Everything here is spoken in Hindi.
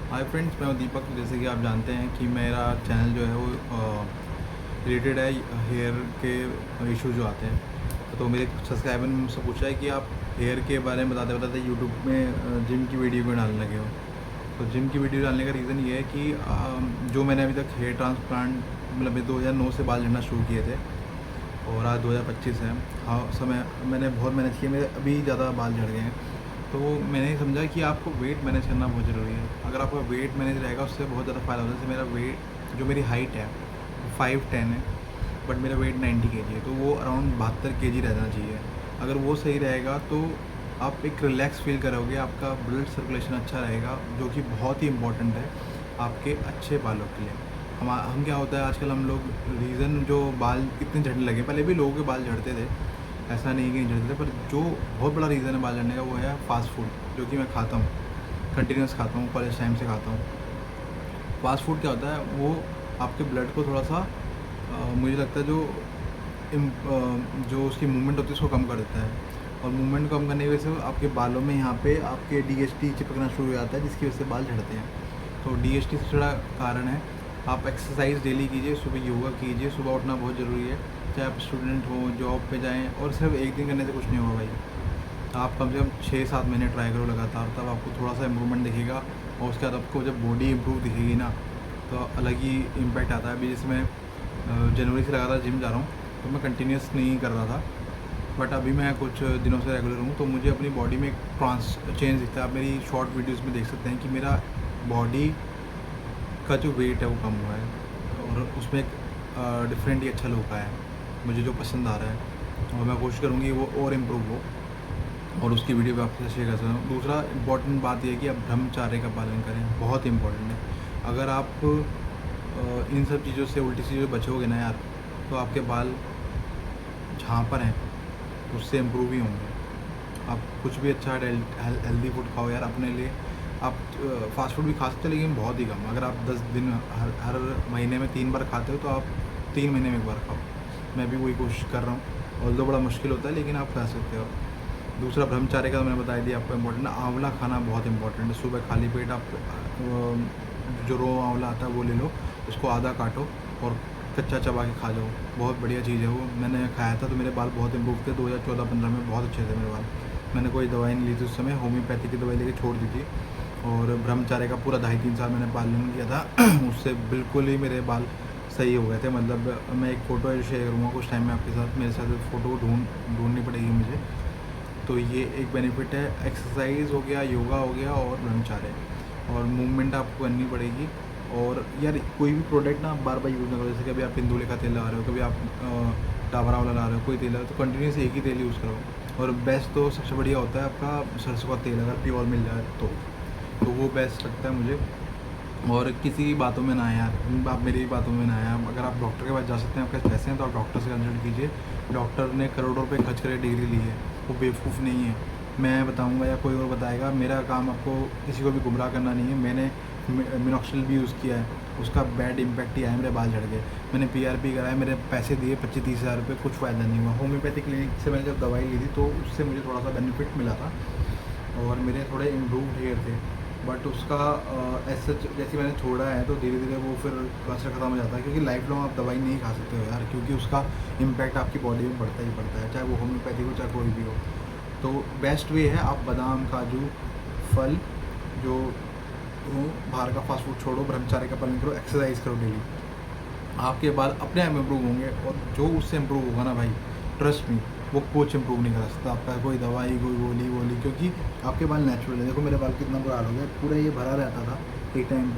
हाय फ्रेंड्स, मैं हूं दीपक। जैसे कि आप जानते हैं कि मेरा चैनल जो है वो रिलेटेड है हेयर के इशू जो आते हैं। तो मेरे सब्सक्राइबर ने मुझसे पूछा है कि आप हेयर के बारे में बताते बताते यूट्यूब में जिम की वीडियो क्यों डालने लगे हो। तो जिम की वीडियो डालने का रीज़न ये है कि जो मैंने अभी तक हेयर ट्रांसप्लांट मतलब 2009 से बाल झड़ना शुरू किए थे और आज 2025 है। हाँ, समय मैंने बहुत मेहनत की, मेरे अभी ज़्यादा बाल झड़ गए हैं। तो मैंने समझा कि आपको वेट मैनेज करना बहुत ज़रूरी है। अगर आपका वेट मैनेज रहेगा उससे बहुत ज़्यादा फ़ायदा होता है। जैसे मेरा वेट, जो मेरी हाइट है वो 5'10" है, बट मेरा वेट 90 kg है, तो वो अराउंड 72 kg रहना चाहिए। अगर वो सही रहेगा तो आप एक रिलैक्स फील करोगे, आपका ब्लड सर्कुलेशन अच्छा रहेगा, जो कि बहुत ही इंपॉर्टेंट है आपके अच्छे बालों के लिए। हम क्या होता है आजकल, हम लोग रीज़न जो बाल इतने झड़ने लगे, पहले भी लोगों के बाल झड़ते थे, ऐसा नहीं कि नहीं झड़ते थे, पर जो बहुत बड़ा रीज़न है बाल झड़ने का वो है फ़ास्ट फूड, जो कि मैं खाता हूँ, कंटिन्यूस खाता हूँ, कॉलेज टाइम से खाता हूँ। फ़ास्ट फूड क्या होता है, वो आपके ब्लड को थोड़ा सा मुझे लगता है जो उसकी मूवमेंट होती है उसको कम कर देता है, और मूवमेंट कम करने की वजह से आपके बालों में यहाँ पे आपके DHT चिपकना शुरू हो जाता है, जिसकी वजह से बाल झड़ते हैं। तो DHT सबसे बड़ा कारण है। आप एक्सरसाइज डेली कीजिए, सुबह योगा कीजिए, सुबह उठना बहुत ज़रूरी है, चाहे आप स्टूडेंट हो, जॉब पे जाएँ, और सिर्फ एक दिन करने से कुछ नहीं होगा भाई। आप कम से कम 6-7 महीने ट्राई करो लगातार, तब आपको थोड़ा सा इम्प्रूवमेंट दिखेगा, और उसके बाद आपको जब बॉडी इम्प्रूव दिखेगी ना, तो अलग ही इम्पैक्ट आता है। अभी जैसे मैं जनवरी से लगातार जिम जा रहा हूँ, तो मैं कंटिन्यूस नहीं कर रहा था, बट अभी मैं कुछ दिनों से रेगुलर हूँ, तो मुझे अपनी बॉडी में एक चेंज दिखता है। आप मेरी शॉर्ट वीडियोज़ में देख सकते हैं कि मेरा बॉडी का जो वेट है वो कम हुआ है, और उसमें एक डिफरेंट ही अच्छा लुक आया है, मुझे जो पसंद आ रहा है, और मैं कोशिश करूँगी वो और इम्प्रूव हो, और उसकी वीडियो भी आपके साथ शेयर कर सकता हूँ। दूसरा इम्पॉर्टेंट बात यह है कि आप ब्रह्मचार्य का पालन करें, बहुत इम्पॉर्टेंट है। अगर आप इन सब चीज़ों से, उल्टी चीज़ों से बचोगे ना यार, तो आपके बाल जहाँ पर हैं उससे इम्प्रूव ही होंगे। आप कुछ भी अच्छा हेल्दी फूड खाओ यार अपने लिए। आप फास्ट फूड भी खा सकते हो, लेकिन बहुत ही कम। अगर आप 10 दिन हर महीने में 3 बार खाते हो, तो आप 3 महीने में 1 बार खाओ। मैं भी वही कोशिश कर रहा हूँ, ऑल्दो बड़ा मुश्किल होता है, लेकिन आप खा सकते हो। दूसरा ब्रह्मचार्य का तो मैंने बता दिया आपको, इम्पोर्टेंट है। आंवला खाना बहुत इंपॉर्टेंट है। सुबह खाली पेट आप जो रो आंवला आता है वो ले लो, उसको आधा काटो और कच्चा चबा के खा जाओ, बहुत बढ़िया चीज़ है वो। मैंने खाया था तो मेरे बाल बहुत इम्प्रूव थे। 2014-15 में बहुत अच्छे थे मेरे बाल। मैंने कोई दवाई नहीं ली थी उस समय, होम्योपैथी की दवाई लेके छोड़ दी थी, और ब्रह्मचार्य का पूरा 2.5-3 साल मैंने पालन किया था उससे बिल्कुल ही मेरे बाल सही हो गए थे। मतलब मैं एक फ़ोटो शेयर करूँगा कुछ टाइम में आपके साथ, मेरे साथ फ़ोटो को ढूंढनी पड़ेगी मुझे। तो ये एक बेनिफिट है। एक्सरसाइज हो गया, योगा हो गया, और ब्रह्मचार्य, और मूवमेंट आपको करनी पड़ेगी। और यार कोई भी प्रोडक्ट ना आप बार बार यूज़ ना करो। जैसे कभी आप इंदुले का तेल लगा रहे हो, कभी आप टावरा वाला ला रहे हो, कोई तेल है तो कंटिन्यूस एक ही तेल यूज़ करो। और बेस्ट तो सबसे बढ़िया होता है आपका सरसों का तेल, अगर प्योर मिल जाए तो वो बेस्ट लगता है मुझे। और किसी की बातों में ना आए यार, आप मेरी बातों में ना आए। अगर आप डॉक्टर के पास जा सकते हैं, आपके पैसे हैं, तो आप डॉक्टर से कंसल्ट कीजिए। डॉक्टर ने करोड़ों रुपए खर्च करके डिग्री ली है, वो बेवकूफ़ नहीं है। मैं बताऊंगा या कोई और बताएगा, मेरा काम आपको किसी को भी गुमराह करना नहीं है। मैंने मिनॉक्सिल भी यूज़ किया है, उसका बैड इम्पैक्ट ही आया, मेरे बाल झड़ गए। मैंने PRP कराया, मेरे पैसे दिए 25-30 हज़ार रुपये, कुछ फ़ायदा नहीं हुआ। होम्योपैथी क्लिनिक से मैंने जब दवाई ली थी, तो उससे मुझे थोड़ा सा बेनिफिट मिला था, और मेरे थोड़े इम्प्रूव हेयर थे। बट उसका ऐसा जैसे मैंने छोड़ा है, तो धीरे धीरे वो फिर असर ख़त्म हो जाता है, क्योंकि लाइफ लॉन्ग आप दवाई नहीं खा सकते हो यार, क्योंकि उसका इम्पैक्ट आपकी बॉडी में बढ़ता ही पड़ता है, चाहे वो होम्योपैथी हो चाहे कोई भी हो। तो बेस्ट वे है, आप बादाम, काजू, फल, जो बाहर का फास्ट फूड छोड़ो, ब्रह्मचार्य का पालन करो, एक्सरसाइज करो डेली, आपके बाल अपने आप इम्प्रूव होंगे। और जो उससे इम्प्रूव होगा ना भाई, ट्रस्ट मी, वो कुछ इम्प्रूव नहीं कर सकता आपका, कोई दवाई, कोई गोली वोली, क्योंकि आपके बाल नेचुरल है। देखो मेरे बाल कितना बुरा हाल हो गया, पूरा ये भरा रहता था एक टाइम।